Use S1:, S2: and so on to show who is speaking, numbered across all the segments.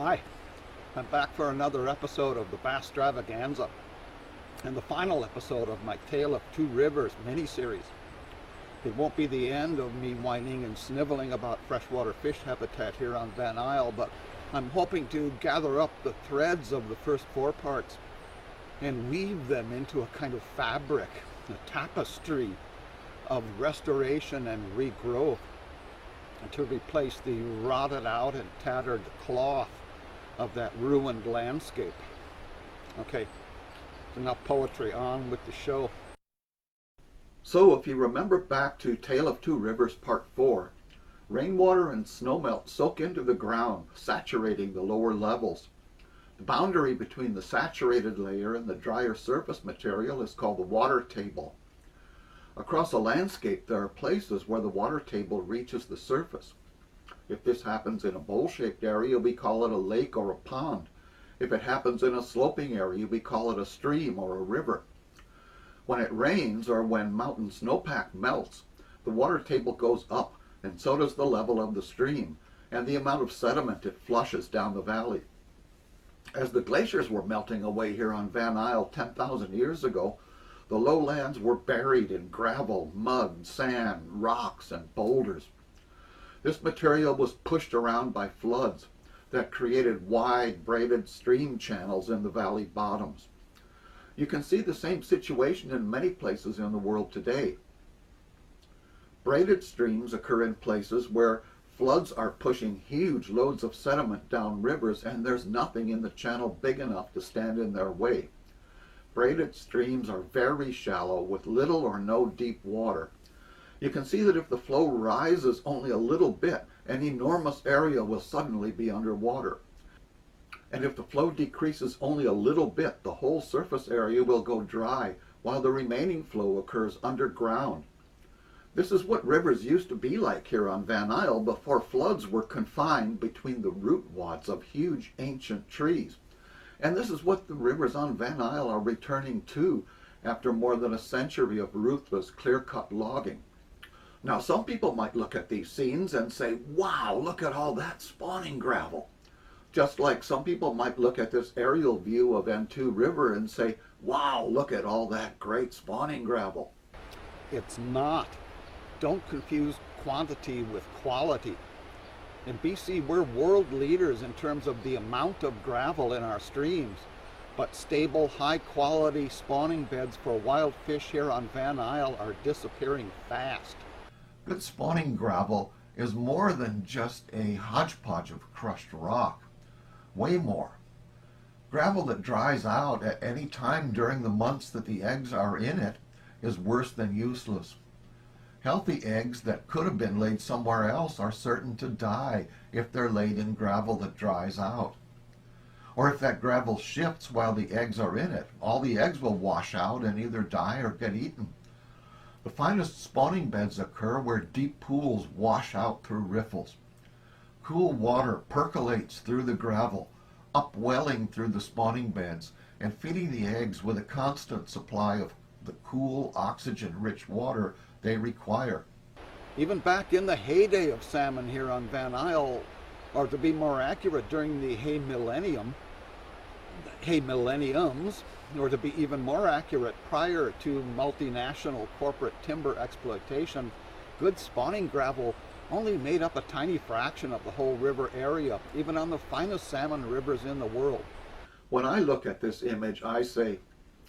S1: Hi, I'm back for another episode of the Basstravaganza and the final episode of my Tale of Two Rivers mini-series. It won't be the end of me whining and sniveling about freshwater fish habitat here on Van Isle, but I'm hoping to gather up the threads of the first four parts and weave them into a kind of fabric, a tapestry of restoration and regrowth, to replace the rotted out and tattered cloth of that ruined landscape. Okay, enough poetry, on with the show. So if you remember back to Tale of Two Rivers Part 4, rainwater and snowmelt soak into the ground, saturating the lower levels. The boundary between the saturated layer and the drier surface material is called the water table. Across a landscape, there are places where the water table reaches the surface. If this happens in a bowl-shaped area, we call it a lake or a pond. If it happens in a sloping area, we call it a stream or a river. When it rains or when mountain snowpack melts, the water table goes up, and so does the level of the stream and the amount of sediment it flushes down the valley. As the glaciers were melting away here on Van Isle 10,000 years ago, the lowlands were buried in gravel, mud, sand, rocks, and boulders. This material was pushed around by floods that created wide, braided stream channels in the valley bottoms. You can see the same situation in many places in the world today. Braided streams occur in places where floods are pushing huge loads of sediment down rivers and there's nothing in the channel big enough to stand in their way. Braided streams are very shallow with little or no deep water. You can see that if the flow rises only a little bit, an enormous area will suddenly be underwater. And if the flow decreases only a little bit, the whole surface area will go dry, while the remaining flow occurs underground. This is what rivers used to be like here on Van Isle before floods were confined between the root wads of huge ancient trees. And this is what the rivers on Van Isle are returning to after more than a century of ruthless clear-cut logging. Now, some people might look at these scenes and say, wow, look at all that spawning gravel. Just like some people might look at this aerial view of N2 River and say, wow, look at all that great spawning gravel. It's not. Don't confuse quantity with quality. In BC, we're world leaders in terms of the amount of gravel in our streams, but stable, high-quality spawning beds for wild fish here on Van Isle are disappearing fast.
S2: Good spawning gravel is more than just a hodgepodge of crushed rock. Way more. Gravel that dries out at any time during the months that the eggs are in it is worse than useless. Healthy eggs that could have been laid somewhere else are certain to die if they're laid in gravel that dries out. Or if that gravel shifts while the eggs are in it, all the eggs will wash out and either die or get eaten. The finest spawning beds occur where deep pools wash out through riffles. Cool water percolates through the gravel, upwelling through the spawning beds and feeding the eggs with a constant supply of the cool, oxygen-rich water they require.
S1: Even back in the heyday of salmon here on Van Isle, or to be more accurate, during the hay millenniums, or to be even more accurate, prior to multinational corporate timber exploitation, good spawning gravel only made up a tiny fraction of the whole river area, even on the finest salmon rivers in the world.
S2: When I look at this image, I say,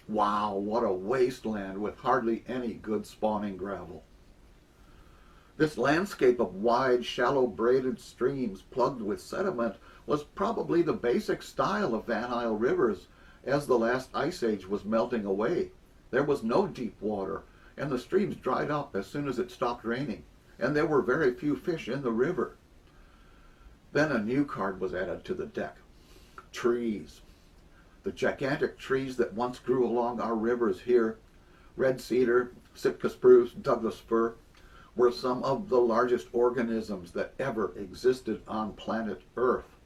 S2: wow, what a wasteland with hardly any good spawning gravel. This landscape of wide, shallow braided streams plugged with sediment was probably the basic style of Van Isle rivers as the last ice age was melting away. There was no deep water, and the streams dried up as soon as it stopped raining, and there were very few fish in the river. Then a new card was added to the deck: trees. The gigantic trees that once grew along our rivers here, red cedar, Sitka spruce, Douglas fir, were some of the largest organisms that ever existed on planet Earth.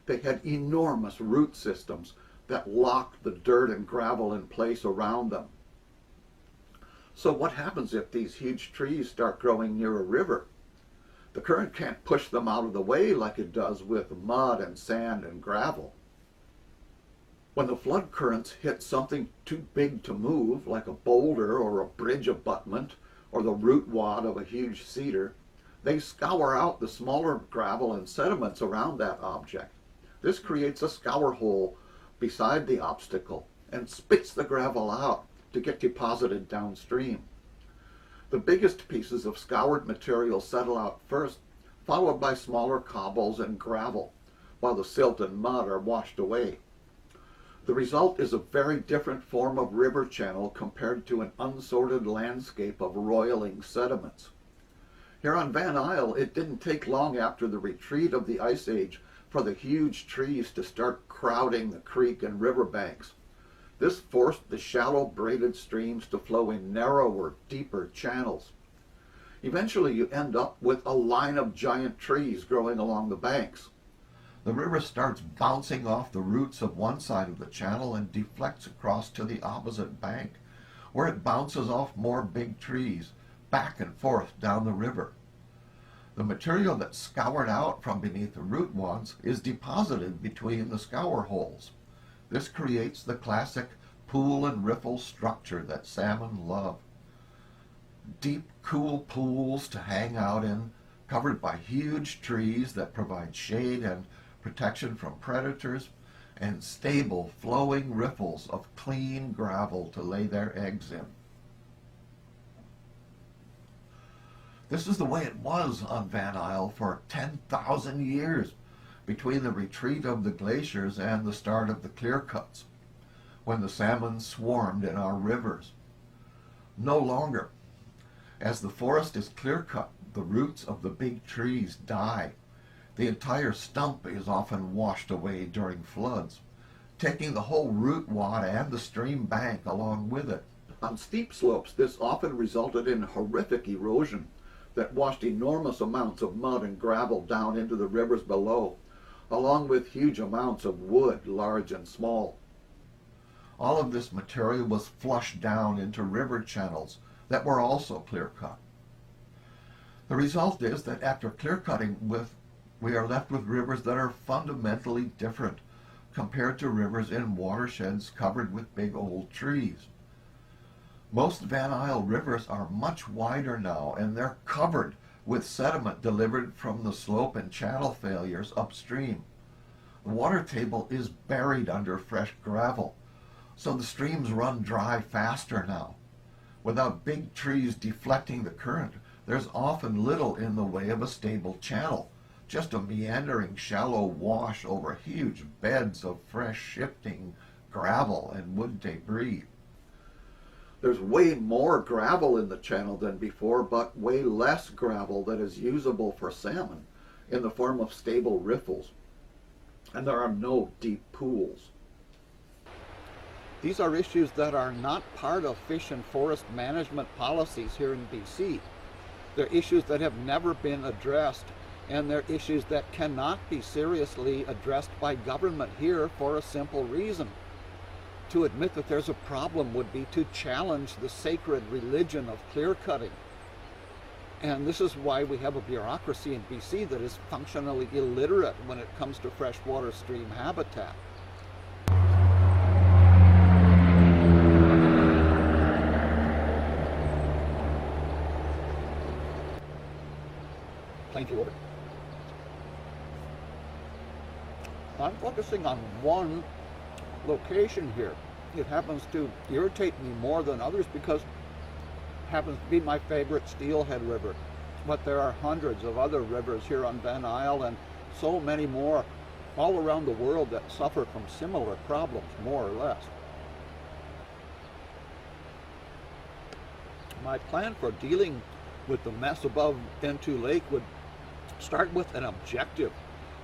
S2: They had enormous root systems that locked the dirt and gravel in place around them. So what happens if these huge trees start growing near a river? The current can't push them out of the way like it does with mud and sand and gravel. When the flood currents hit something too big to move, like a boulder or a bridge abutment or the root wad of a huge cedar, they scour out the smaller gravel and sediments around that object. This creates a scour hole beside the obstacle and spits the gravel out to get deposited downstream. The biggest pieces of scoured material settle out first, followed by smaller cobbles and gravel, while the silt and mud are washed away. The result is a very different form of river channel compared to an unsorted landscape of roiling sediments. Here on Van Isle, it didn't take long after the retreat of the Ice Age for the huge trees to start crowding the creek and river banks. This forced the shallow braided streams to flow in narrower, deeper channels. Eventually you end up with a line of giant trees growing along the banks. The river starts bouncing off the roots of one side of the channel and deflects across to the opposite bank, where it bounces off more big trees, back and forth down the river. The material that's scoured out from beneath the root wads is deposited between the scour holes. This creates the classic pool and riffle structure that salmon love. Deep, cool pools to hang out in, covered by huge trees that provide shade and protection from predators, and stable, flowing riffles of clean gravel to lay their eggs in. This is the way it was on Van Isle for 10,000 years, between the retreat of the glaciers and the start of the clear cuts, when the salmon swarmed in our rivers. No longer. As the forest is clear cut, the roots of the big trees die. The entire stump is often washed away during floods, taking the whole root wad and the stream bank along with it. On steep slopes, this often resulted in horrific erosion that washed enormous amounts of mud and gravel down into the rivers below, along with huge amounts of wood, large and small. All of this material was flushed down into river channels that were also clear-cut. The result is that after clear-cutting, we are left with rivers that are fundamentally different compared to rivers in watersheds covered with big old trees. Most Van Isle rivers are much wider now, and they're covered with sediment delivered from the slope and channel failures upstream. The water table is buried under fresh gravel, so the streams run dry faster now. Without big trees deflecting the current, there's often little in the way of a stable channel, just a meandering shallow wash over huge beds of fresh shifting gravel and wood debris. There's way more gravel in the channel than before, but way less gravel that is usable for salmon in the form of stable riffles. And there are no deep pools.
S1: These are issues that are not part of fish and forest management policies here in BC. They're issues that have never been addressed, and they're issues that cannot be seriously addressed by government here for a simple reason. To admit that there's a problem would be to challenge the sacred religion of clear-cutting. And this is why we have a bureaucracy in BC that is functionally illiterate when it comes to freshwater stream habitat. Plenty over. I'm focusing on one location here. It happens to irritate me more than others because it happens to be my favorite Steelhead River. But there are hundreds of other rivers here on Van Isle and so many more all around the world that suffer from similar problems, more or less. My plan for dealing with the mess above N2 Lake would start with an objective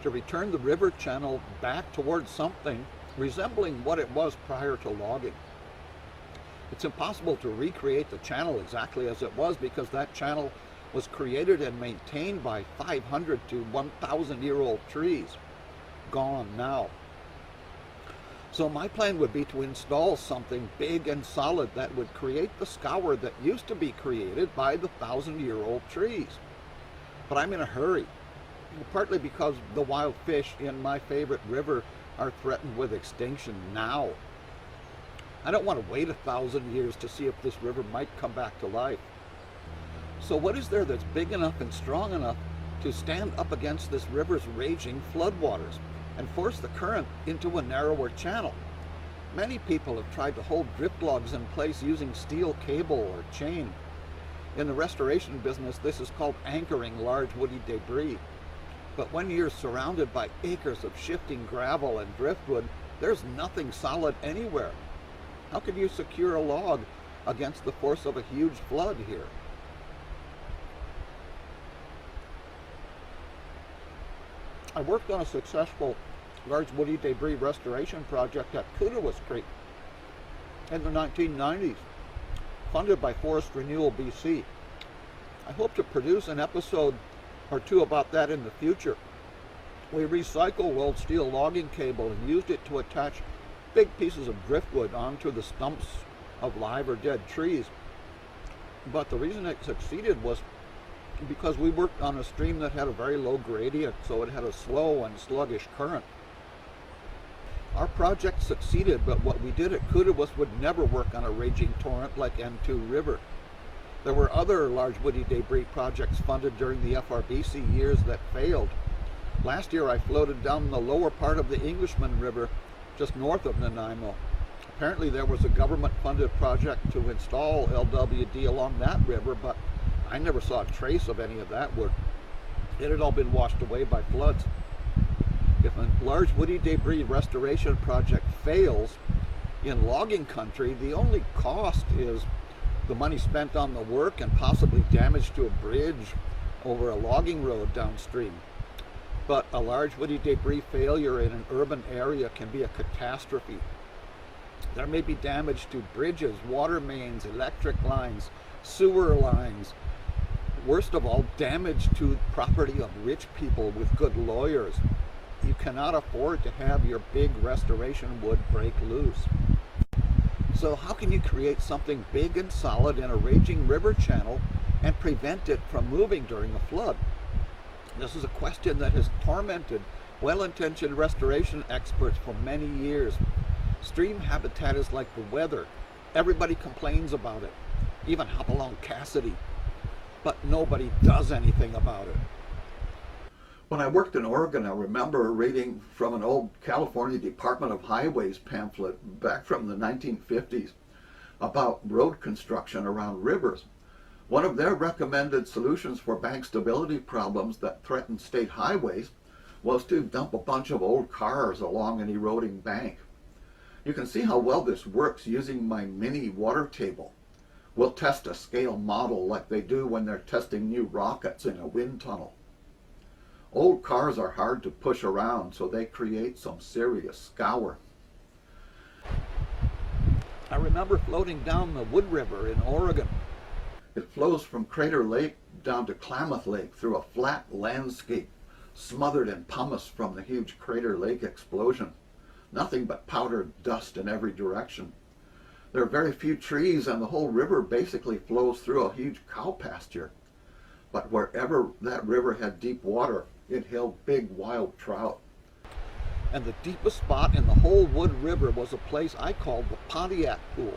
S1: to return the river channel back towards something resembling what it was prior to logging. It's impossible to recreate the channel exactly as it was because that channel was created and maintained by 500 to 1,000-year-old trees, gone now. So my plan would be to install something big and solid that would create the scour that used to be created by the 1,000-year-old trees. but I'm in a hurry, partly because the wild fish in my favorite river are threatened with extinction now. I don't want to wait 1,000 years to see if this river might come back to life. So what is there that's big enough and strong enough to stand up against this river's raging floodwaters and force the current into a narrower channel? Many people have tried to hold drift logs in place using steel cable or chain. In the restoration business, this is called anchoring large woody debris. But when you're surrounded by acres of shifting gravel and driftwood, there's nothing solid anywhere. How can you secure a log against the force of a huge flood here? I worked on a successful large woody debris restoration project at Kudawas Creek in the 1990s, funded by Forest Renewal BC. I hope to produce an episode or two about that in the future. We recycled old steel logging cable and used it to attach big pieces of driftwood onto the stumps of live or dead trees. But the reason it succeeded was because we worked on a stream that had a very low gradient, so it had a slow and sluggish current. Our project succeeded, but what we did at Kudawas would never work on a raging torrent like N2 River. There were other large woody debris projects funded during the FRBC years that failed. Last year I floated down the lower part of the Englishman River just north of Nanaimo. Apparently there was a government-funded project to install LWD along that river, but I never saw a trace of any of that work. It had all been washed away by floods. If a large woody debris restoration project fails in logging country, the only cost is the money spent on the work and possibly damage to a bridge over a logging road downstream. But a large woody debris failure in an urban area can be a catastrophe. There may be damage to bridges, water mains, electric lines, sewer lines. Worst of all, damage to property of rich people with good lawyers. You cannot afford to have your big restoration wood break loose. So how can you create something big and solid in a raging river channel and prevent it from moving during a flood? This is a question that has tormented well-intentioned restoration experts for many years. Stream habitat is like the weather. Everybody complains about it, even Hopalong Cassidy, but nobody does anything about it.
S2: When I worked in Oregon, I remember reading from an old California Department of Highways pamphlet back from the 1950s about road construction around rivers. One of their recommended solutions for bank stability problems that threatened state highways was to dump a bunch of old cars along an eroding bank. You can see how well this works using my mini water table. We'll test a scale model like they do when they're testing new rockets in a wind tunnel. Old cars are hard to push around, so they create some serious scour.
S1: I remember floating down the Wood River in Oregon.
S2: It flows from Crater Lake down to Klamath Lake through a flat landscape smothered in pumice from the huge Crater Lake explosion. Nothing but powdered dust in every direction. There are very few trees, and the whole river basically flows through a huge cow pasture. But wherever that river had deep water, it held big wild trout.
S1: And the deepest spot in the whole Wood River was a place I called the Pontiac Pool.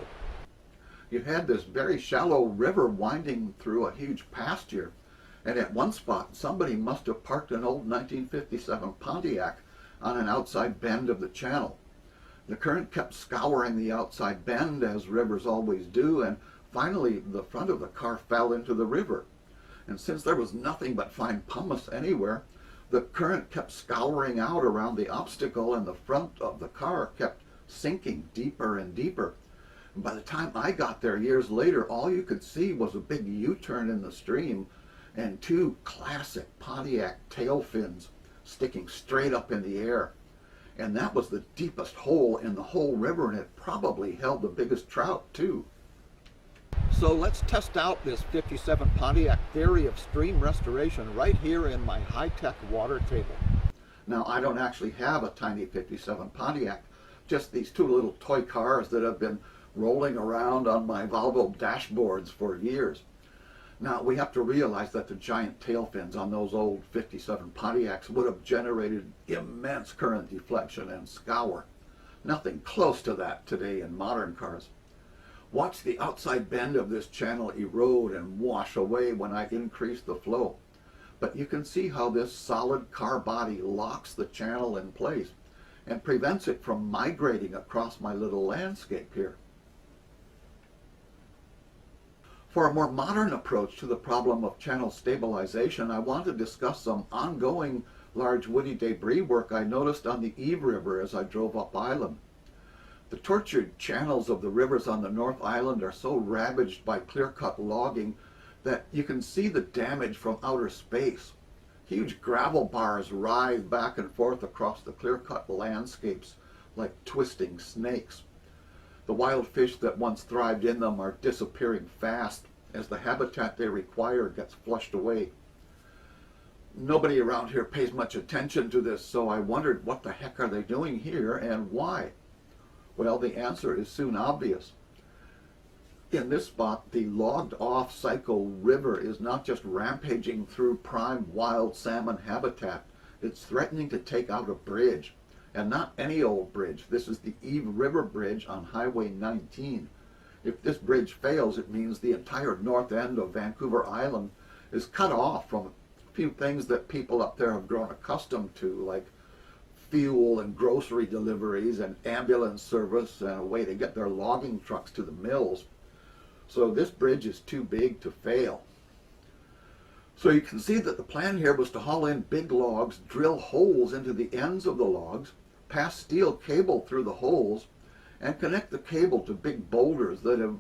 S2: You had this very shallow river winding through a huge pasture, and at one spot somebody must have parked an old 1957 Pontiac on an outside bend of the channel. The current kept scouring the outside bend, as rivers always do, and finally the front of the car fell into the river. And since there was nothing but fine pumice anywhere, the current kept scouring out around the obstacle, and the front of the car kept sinking deeper and deeper. And by the time I got there years later, all you could see was a big U-turn in the stream and two classic Pontiac tail fins sticking straight up in the air. And that was the deepest hole in the whole river, and it probably held the biggest trout too.
S1: So let's test out this 57 Pontiac theory of stream restoration right here in my high-tech water table.
S2: Now, I don't actually have a tiny 57 Pontiac, just these two little toy cars that have been rolling around on my Volvo dashboards for years. Now, we have to realize that the giant tail fins on those old 57 Pontiacs would have generated immense current deflection and scour. Nothing close to that today in modern cars. Watch the outside bend of this channel erode and wash away when I increase the flow. But you can see how this solid car body locks the channel in place and prevents it from migrating across my little landscape here. For a more modern approach to the problem of channel stabilization, I want to discuss some ongoing large woody debris work I noticed on the Eve River as I drove up island. The tortured channels of the rivers on the North Island are so ravaged by clear-cut logging that you can see the damage from outer space. Huge gravel bars writhe back and forth across the clear-cut landscapes like twisting snakes. The wild fish that once thrived in them are disappearing fast as the habitat they require gets flushed away. Nobody around here pays much attention to this, so I wondered what the heck are they doing here and why? Well, the answer is soon obvious. In this spot, the logged-off Psycho River is not just rampaging through prime wild salmon habitat, it's threatening to take out a bridge. And not any old bridge. This is the Eve River Bridge on Highway 19. If this bridge fails, it means the entire north end of Vancouver Island is cut off from a few things that people up there have grown accustomed to, like fuel and grocery deliveries and ambulance service and a way to get their logging trucks to the mills. So this bridge is too big to fail. So you can see that the plan here was to haul in big logs, drill holes into the ends of the logs, pass steel cable through the holes, and connect the cable to big boulders that have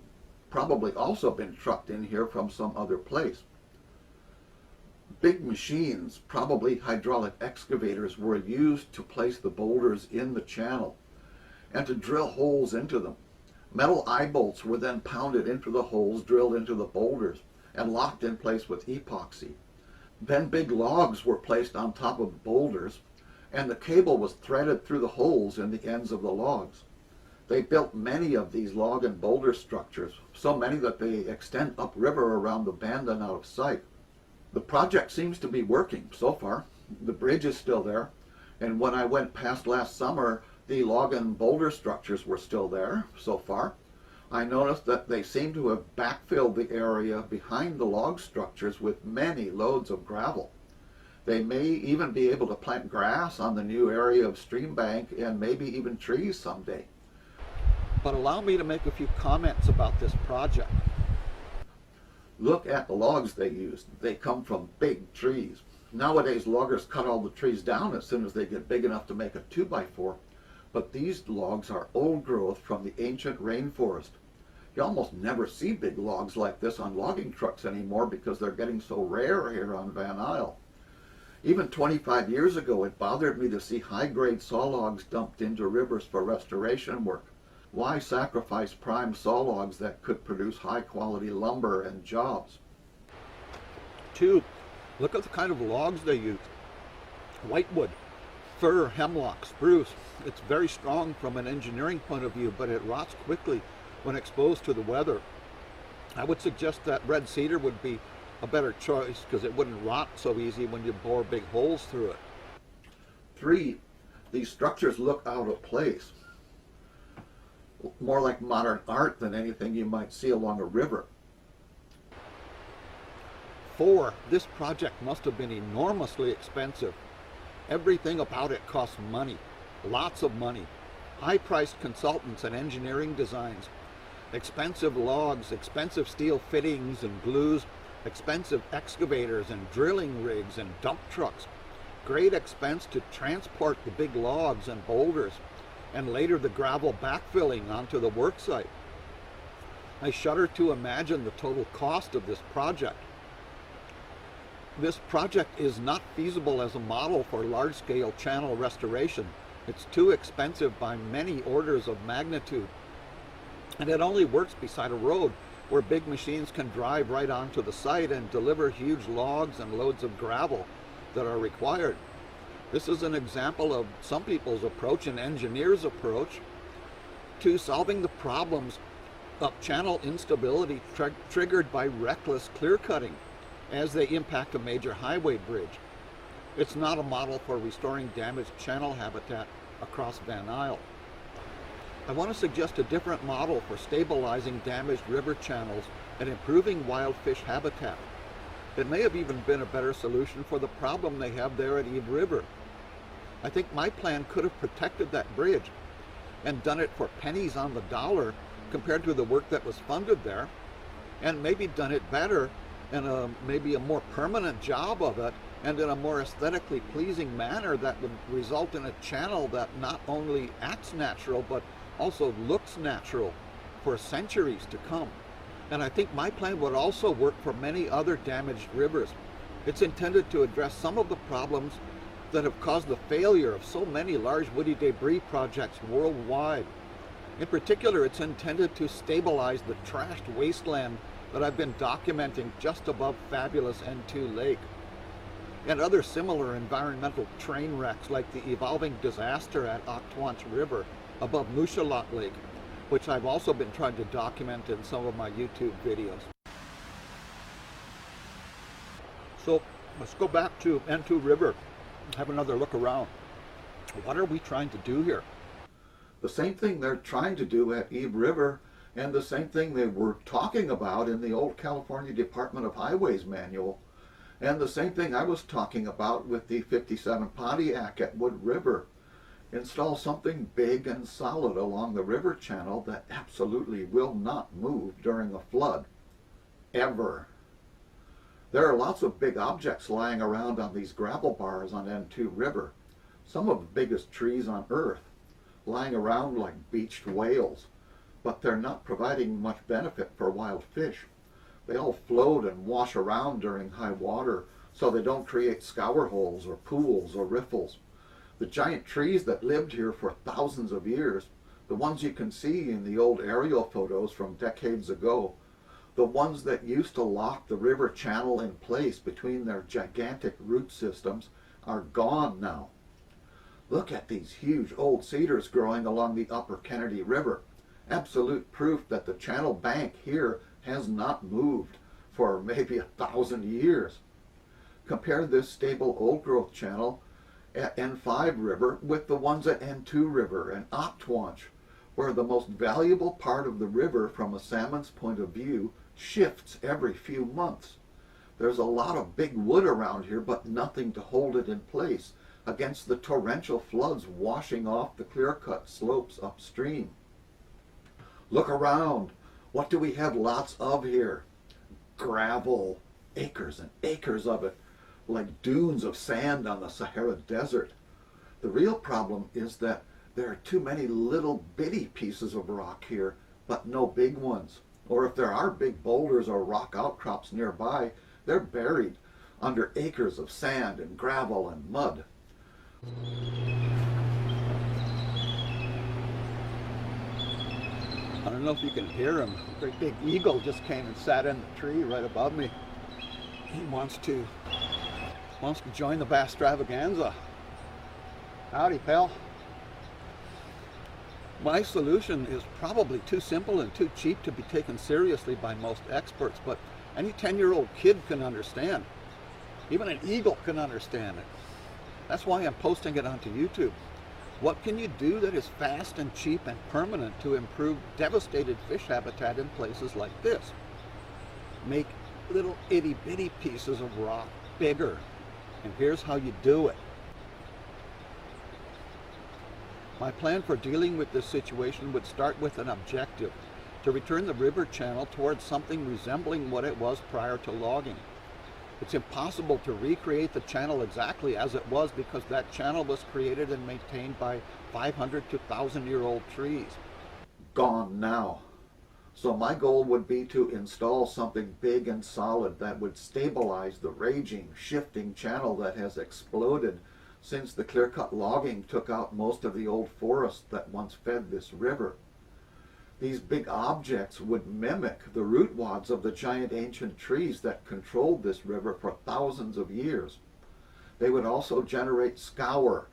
S2: probably also been trucked in here from some other place. Big machines, probably hydraulic excavators, were used to place the boulders in the channel and to drill holes into them. Metal eye bolts were then pounded into the holes drilled into the boulders and locked in place with epoxy. Then big logs were placed on top of the boulders, and the cable was threaded through the holes in the ends of the logs. They built many of these log and boulder structures, so many that they extend upriver around the bend and out of sight. The project seems to be working so far. The bridge is still there, and when I went past last summer, the log and boulder structures were still there so far. I noticed that they seem to have backfilled the area behind the log structures with many loads of gravel. They may even be able to plant grass on the new area of stream bank and maybe even trees someday.
S1: But allow me to make a few comments about this project.
S2: Look at the logs they used. They come from big trees. Nowadays loggers cut all the trees down as soon as they get big enough to make a 2x4. But these logs are old growth from the ancient rainforest. You almost never see big logs like this on logging trucks anymore because they're getting so rare here on Van Isle. Even 25 years ago, it bothered me to see high-grade saw logs dumped into rivers for restoration work. Why sacrifice prime saw logs that could produce high-quality lumber and jobs?
S1: 2, look at the kind of logs they use. Whitewood, fir, hemlock, spruce. It's very strong from an engineering point of view, but it rots quickly when exposed to the weather. I would suggest that red cedar would be a better choice because it wouldn't rot so easy when you bore big holes through it.
S2: 3, these structures look out of place. More like modern art than anything you might see along a river.
S1: 4, this project must have been enormously expensive. Everything about it costs money, lots of money. High-priced consultants and engineering designs, expensive logs, expensive steel fittings and glues, expensive excavators and drilling rigs and dump trucks. Great expense to transport the big logs and boulders, and later the gravel backfilling onto the worksite. I shudder to imagine the total cost of this project. This project is not feasible as a model for large-scale channel restoration. It's too expensive by many orders of magnitude. And it only works beside a road where big machines can drive right onto the site and deliver huge logs and loads of gravel that are required. This is an example of some people's approach, an engineer's approach, to solving the problems up channel instability triggered by reckless clear cutting as they impact a major highway bridge. It's not a model for restoring damaged channel habitat across Van Isle. I want to suggest a different model for stabilizing damaged river channels and improving wild fish habitat. It may have even been a better solution for the problem they have there at Eve River. I think my plan could have protected that bridge and done it for pennies on the dollar compared to the work that was funded there, and maybe done it better and maybe a more permanent job of it and in a more aesthetically pleasing manner that would result in a channel that not only acts natural but also looks natural for centuries to come. And I think my plan would also work for many other damaged rivers. It's intended to address some of the problems that have caused the failure of so many large woody debris projects worldwide. In particular, it's intended to stabilize the trashed wasteland that I've been documenting just above fabulous N2 Lake, and other similar environmental train wrecks like the evolving disaster at Octwanch River above Mushalot Lake, which I've also been trying to document in some of my YouTube videos. So let's go back to N2 River and have another look around. What are we trying to do here?
S2: The same thing they're trying to do at Eve River, and the same thing they were talking about in the old California Department of Highways manual, and the same thing I was talking about with the 57 Pontiac at Wood River. Install something big and solid along the river channel that absolutely will not move during a flood. Ever. There are lots of big objects lying around on these gravel bars on N2 River. Some of the biggest trees on Earth, lying around like beached whales, but they're not providing much benefit for wild fish. They all float and wash around during high water, so they don't create scour holes or pools or riffles. The giant trees that lived here for thousands of years, the ones you can see in the old aerial photos from decades ago, the ones that used to lock the river channel in place between their gigantic root systems, are gone now. Look at these huge old cedars growing along the upper Kennedy River. Absolute proof that the channel bank here has not moved for maybe 1,000 years. Compare this stable old growth channel at N5 River with the ones at N2 River and Octwanch, where the most valuable part of the river from a salmon's point of view shifts every few months. There's a lot of big wood around here, but nothing to hold it in place against the torrential floods washing off the clear-cut slopes upstream. Look around. What do we have lots of here? Gravel, acres and acres of it, like dunes of sand on the Sahara Desert. The real problem is that there are too many little bitty pieces of rock here, but no big ones. Or if there are big boulders or rock outcrops nearby, they're buried under acres of sand and gravel and mud.
S1: I don't know if you can hear him. A great big eagle just came and sat in the tree right above me. He wants to join the Basstravaganza. Howdy, pal. My solution is probably too simple and too cheap to be taken seriously by most experts, but any 10-year-old kid can understand. Even an eagle can understand it. That's why I'm posting it onto YouTube. What can you do that is fast and cheap and permanent to improve devastated fish habitat in places like this? Make little itty-bitty pieces of rock bigger. And here's how you do it. My plan for dealing with this situation would start with an objective: to return the river channel towards something resembling what it was prior to logging. It's impossible to recreate the channel exactly as it was because that channel was created and maintained by 500 to 1,000-year-old trees.
S2: Gone now. So my goal would be to install something big and solid that would stabilize the raging, shifting channel that has exploded since the clear-cut logging took out most of the old forest that once fed this river. These big objects would mimic the root wads of the giant ancient trees that controlled this river for thousands of years. They would also generate scour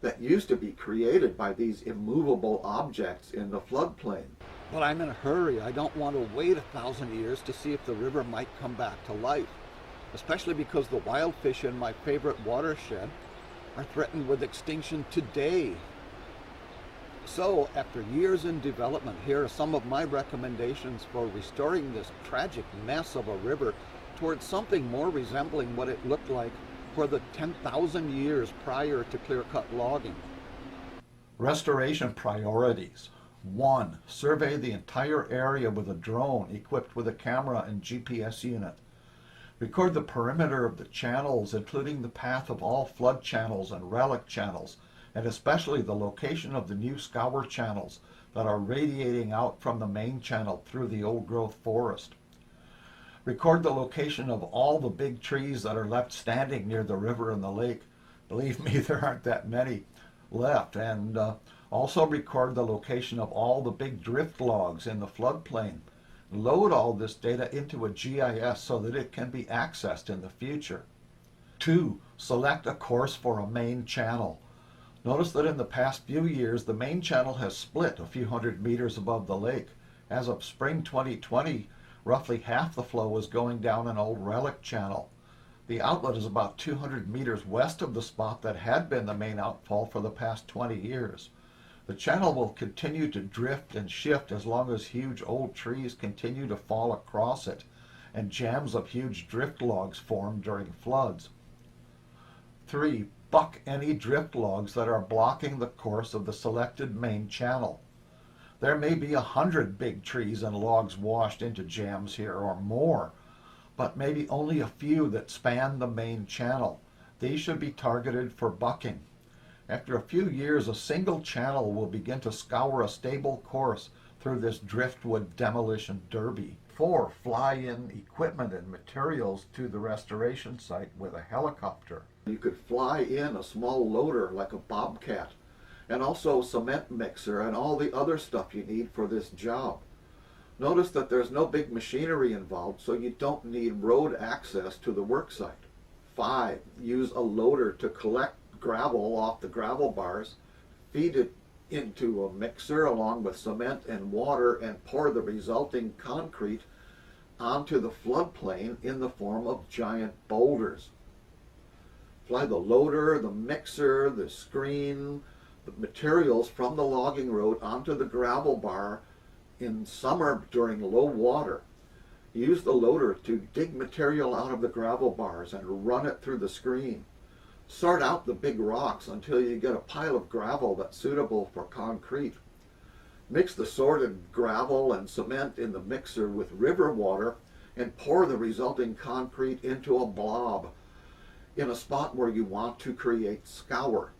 S2: that used to be created by these immovable objects in the floodplain.
S1: But I'm in a hurry. I don't want to wait 1,000 years to see if the river might come back to life, especially because the wild fish in my favorite watershed are threatened with extinction today. So, after years in development, here are some of my recommendations for restoring this tragic mess of a river towards something more resembling what it looked like for the 10,000 years prior to clear-cut logging.
S2: Restoration priorities. 1. Survey the entire area with a drone equipped with a camera and GPS unit. Record the perimeter of the channels, including the path of all flood channels and relic channels, and especially the location of the new scour channels that are radiating out from the main channel through the old-growth forest. Record the location of all the big trees that are left standing near the river and the lake. Believe me, there aren't that many left. And also record the location of all the big drift logs in the floodplain. Load all this data into a GIS so that it can be accessed in the future. 2. Select a course for a main channel. Notice that in the past few years, the main channel has split a few hundred meters above the lake. As of spring 2020, roughly half the flow is going down an old relic channel. The outlet is about 200 meters west of the spot that had been the main outfall for the past 20 years. The channel will continue to drift and shift as long as huge old trees continue to fall across it and jams of huge drift logs form during floods. 3. Buck any drift logs that are blocking the course of the selected main channel. There may be 100 big trees and logs washed into jams here or more, but maybe only a few that span the main channel. These should be targeted for bucking. After a few years, a single channel will begin to scour a stable course through this driftwood demolition derby. 4. Fly in equipment and materials to the restoration site with a helicopter. You could fly in a small loader like a bobcat, and also a cement mixer and all the other stuff you need for this job. Notice that there's no big machinery involved, so you don't need road access to the work site. 5. Use a loader to collect gravel off the gravel bars, feed it into a mixer along with cement and water, and pour the resulting concrete onto the floodplain in the form of giant boulders. Fly the loader, the mixer, the screen, the materials from the logging road onto the gravel bar in summer during low water. Use the loader to dig material out of the gravel bars and run it through the screen. Sort out the big rocks until you get a pile of gravel that's suitable for concrete. Mix the sorted gravel and cement in the mixer with river water and pour the resulting concrete into a blob in a spot where you want to create scour.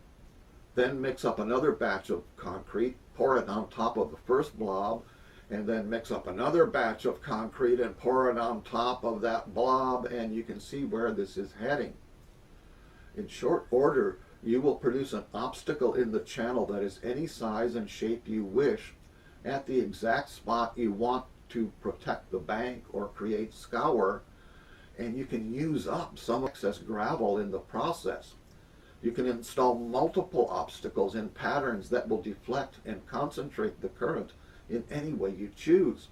S2: Then mix up another batch of concrete, pour it on top of the first blob, and then mix up another batch of concrete and pour it on top of that blob, and you can see where this is heading. In short order, you will produce an obstacle in the channel that is any size and shape you wish at the exact spot you want to protect the bank or create scour, and you can use up some excess gravel in the process. You can install multiple obstacles in patterns that will deflect and concentrate the current in any way you choose.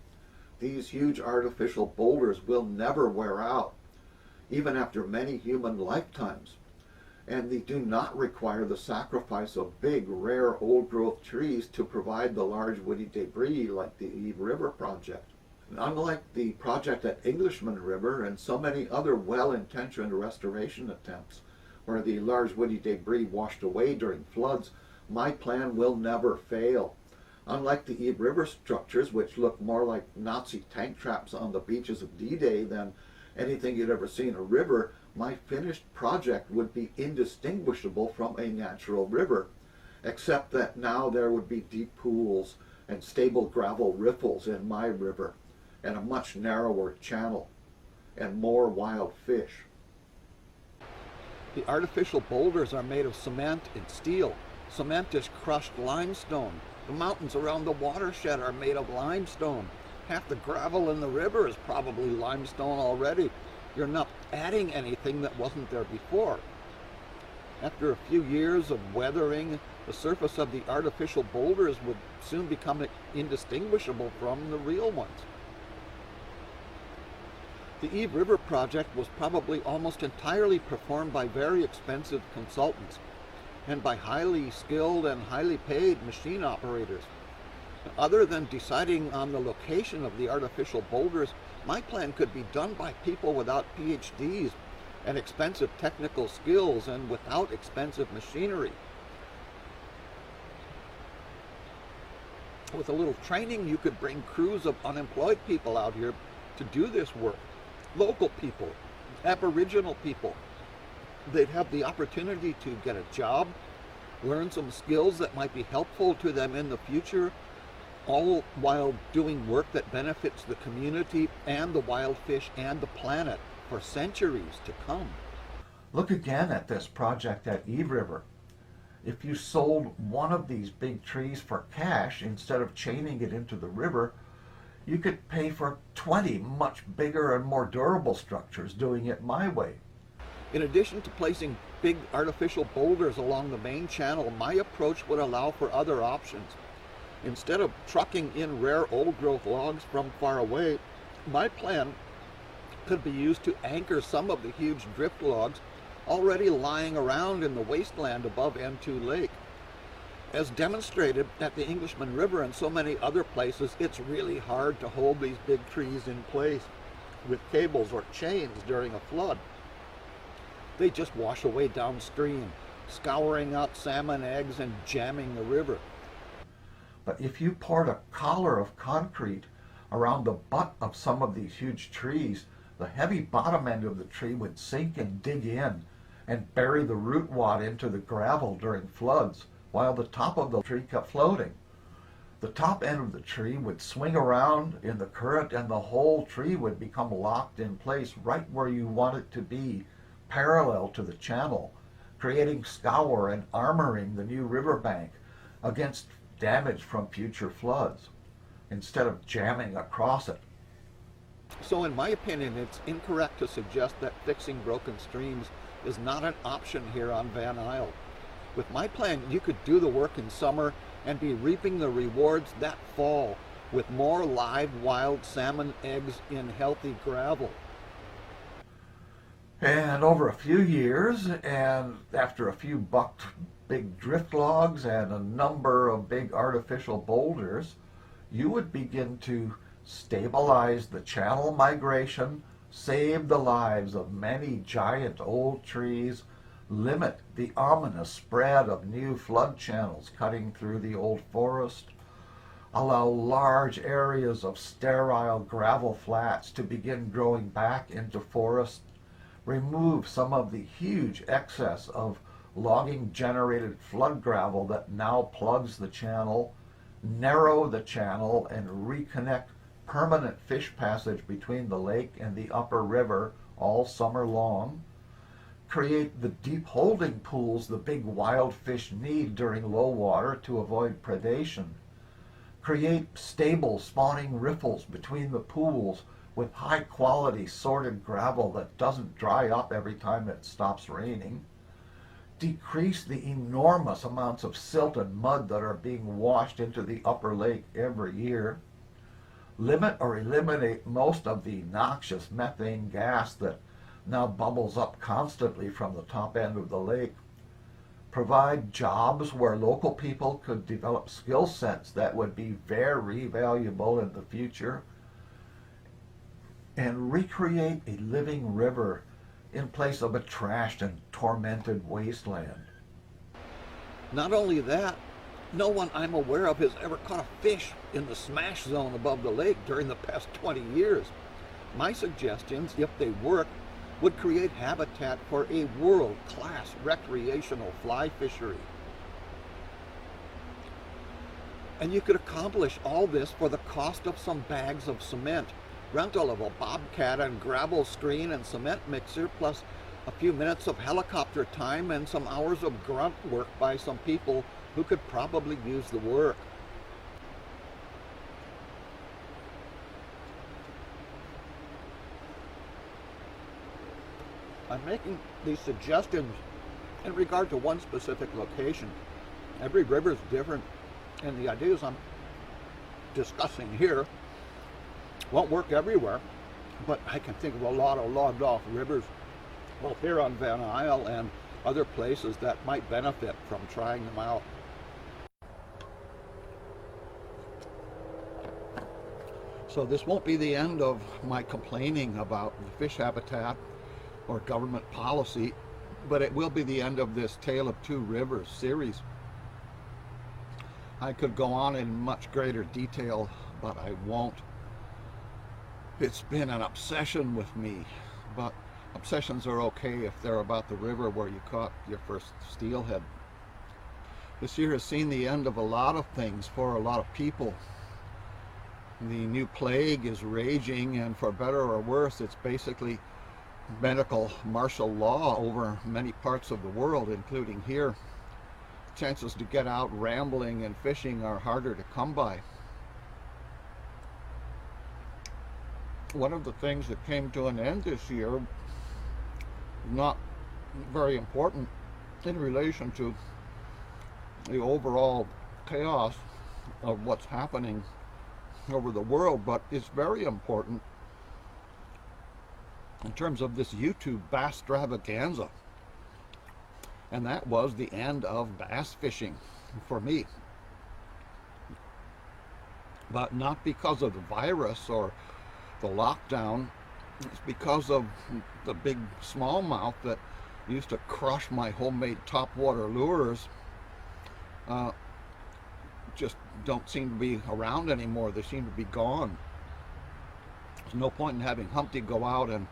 S2: These huge artificial boulders will never wear out, even after many human lifetimes. And they do not require the sacrifice of big, rare, old-growth trees to provide the large woody debris like the Eve River project. And unlike the project at Englishman River and so many other well-intentioned restoration attempts where the large woody debris washed away during floods, my plan will never fail. Unlike the Eve River structures, which look more like Nazi tank traps on the beaches of D-Day than anything you'd ever see in a river, my finished project would be indistinguishable from a natural river, except that now there would be deep pools and stable gravel riffles in my river, and a much narrower channel, and more wild fish.
S1: The artificial boulders are made of cement and steel. Cement is crushed limestone. The mountains around the watershed are made of limestone. Half the gravel in the river is probably limestone already. You're not adding anything that wasn't there before. After a few years of weathering, the surface of the artificial boulders would soon become indistinguishable from the real ones. The Eve River project was probably almost entirely performed by very expensive consultants and by highly skilled and highly paid machine operators. Other than deciding on the location of the artificial boulders, my plan could be done by people without PhDs and expensive technical skills and without expensive machinery. With a little training, you could bring crews of unemployed people out here to do this work. Local people, Aboriginal people. They'd have the opportunity to get a job, learn some skills that might be helpful to them in the future, all while doing work that benefits the community and the wild fish and the planet for centuries to come.
S2: Look again at this project at Eve River. If you sold one of these big trees for cash instead of chaining it into the river, you could pay for 20 much bigger and more durable structures doing it my way.
S1: In addition to placing big artificial boulders along the main channel, my approach would allow for other options. Instead of trucking in rare old-growth logs from far away, my plan could be used to anchor some of the huge drift logs already lying around in the wasteland above N2 Lake. As demonstrated at the Englishman River and so many other places, it's really hard to hold these big trees in place with cables or chains during a flood. They just wash away downstream, scouring out salmon eggs and jamming the river.
S2: But if you poured a collar of concrete around the butt of some of these huge trees, the heavy bottom end of the tree would sink and dig in and bury the root wad into the gravel during floods, while the top of the tree kept floating. The top end of the tree would swing around in the current and the whole tree would become locked in place right where you want it to be, parallel to the channel, creating scour and armoring the new riverbank against damage from future floods, instead of jamming across it.
S1: So in my opinion, it's incorrect to suggest that fixing broken streams is not an option here on Van Isle. With my plan, you could do the work in summer and be reaping the rewards that fall with more live wild salmon eggs in healthy gravel.
S2: And over a few years, and after a few bucked big drift logs and a number of big artificial boulders, you would begin to stabilize the channel migration, save the lives of many giant old trees, limit the ominous spread of new flood channels cutting through the old forest, allow large areas of sterile gravel flats to begin growing back into forest, remove some of the huge excess of logging generated flood gravel that now plugs the channel, narrow the channel and reconnect permanent fish passage between the lake and the upper river all summer long, create the deep holding pools the big wild fish need during low water to avoid predation, create stable spawning riffles between the pools with high quality sorted gravel that doesn't dry up every time it stops raining, decrease the enormous amounts of silt and mud that are being washed into the upper lake every year, limit or eliminate most of the noxious methane gas that now bubbles up constantly from the top end of the lake, provide jobs where local people could develop skill sets that would be very valuable in the future, and recreate a living river in place of a trashed and tormented wasteland.
S1: Not only that, no one I'm aware of has ever caught a fish in the smash zone above the lake during the past 20 years. My suggestions, if they work, would create habitat for a world-class recreational fly fishery. And you could accomplish all this for the cost of some bags of cement, rental of a bobcat and gravel screen and cement mixer, plus a few minutes of helicopter time and some hours of grunt work by some people who could probably use the work. I'm making these suggestions in regard to one specific location. Every river is different, and the ideas I'm discussing here won't work everywhere, but I can think of a lot of logged off rivers, both here on Van Isle and other places, that might benefit from trying them out. So this won't be the end of my complaining about the fish habitat or government policy, but it will be the end of this Tale of Two Rivers series. I could go on in much greater detail, but I won't. It's been an obsession with me, but obsessions are okay if they're about the river where you caught your first steelhead. This year has seen the end of a lot of things for a lot of people. The new plague is raging, and for better or worse, it's basically medical martial law over many parts of the world, including here. Chances to get out rambling and fishing are harder to come by. One of the things that came to an end this year, not very important in relation to the overall chaos of what's happening over the world, but it's very important in terms of this YouTube Basstravaganza, and that was the end of bass fishing for me. But not because of the virus or the lockdown, it's because of the big smallmouth that used to crush my homemade topwater lures. Just don't seem to be around anymore. They seem to be gone. There's no point in having Humpty go out and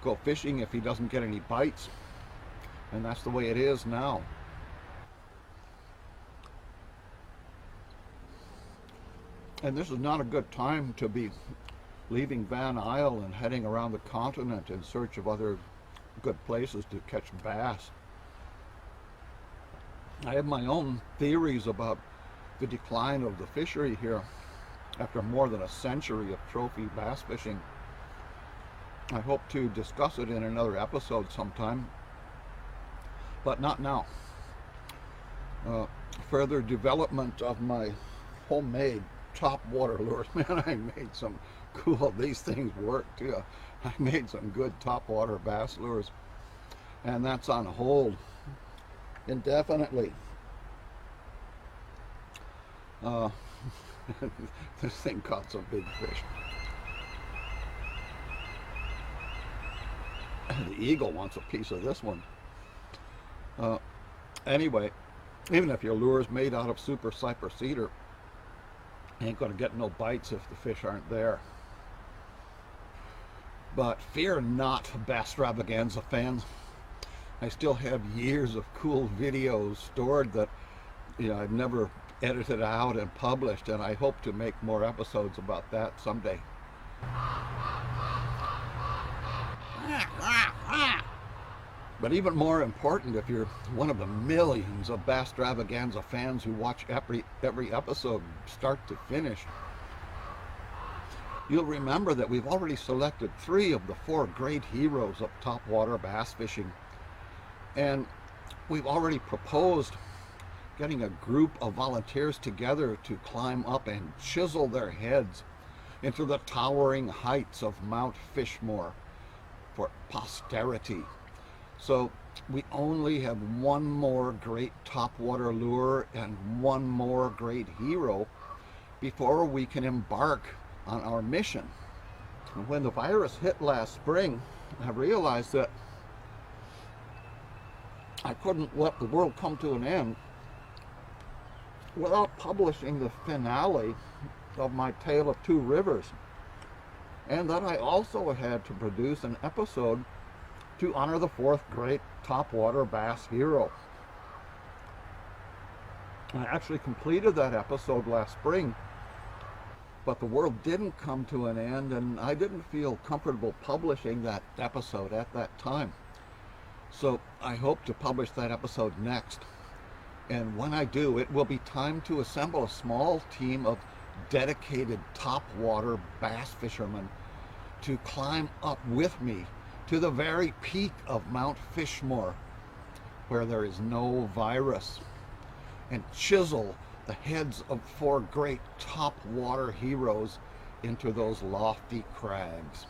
S1: go fishing if he doesn't get any bites, and that's the way it is now. And this is not a good time to be leaving Van Isle and heading around the continent in search of other good places to catch bass. I have my own theories about the decline of the fishery here after more than a century of trophy bass fishing. I hope to discuss it in another episode sometime, but not now. Further development of my homemade topwater lures. Man, I made some cool, these things work too. I made some good topwater bass lures, and that's on hold indefinitely. This thing caught some big fish. The eagle wants a piece of this one. Anyway, even if your lure is made out of super cypress cedar, you ain't going to get no bites if the fish aren't there. But fear not, Basstravaganza fans. I still have years of cool videos stored that I've never edited out and published, and I hope to make more episodes about that someday. But even more important, if you're one of the millions of Basstravaganza fans who watch every episode start to finish, you'll remember that we've already selected 3 of the 4 great heroes of topwater bass fishing, and we've already proposed getting a group of volunteers together to climb up and chisel their heads into the towering heights of Mount Fishmore for posterity. So we only have one more great topwater lure and one more great hero before we can embark on our mission. And when the virus hit last spring, I realized that I couldn't let the world come to an end without publishing the finale of my Tale of Two Rivers, and that I also had to produce an episode to honor the 4th great topwater bass hero. I actually completed that episode last spring, but the world didn't come to an end, and I didn't feel comfortable publishing that episode at that time. So I hope to publish that episode next. And when I do, it will be time to assemble a small team of dedicated topwater bass fishermen to climb up with me to the very peak of Mount Fishmore where there is no virus, and chisel the heads of 4 great top water heroes into those lofty crags.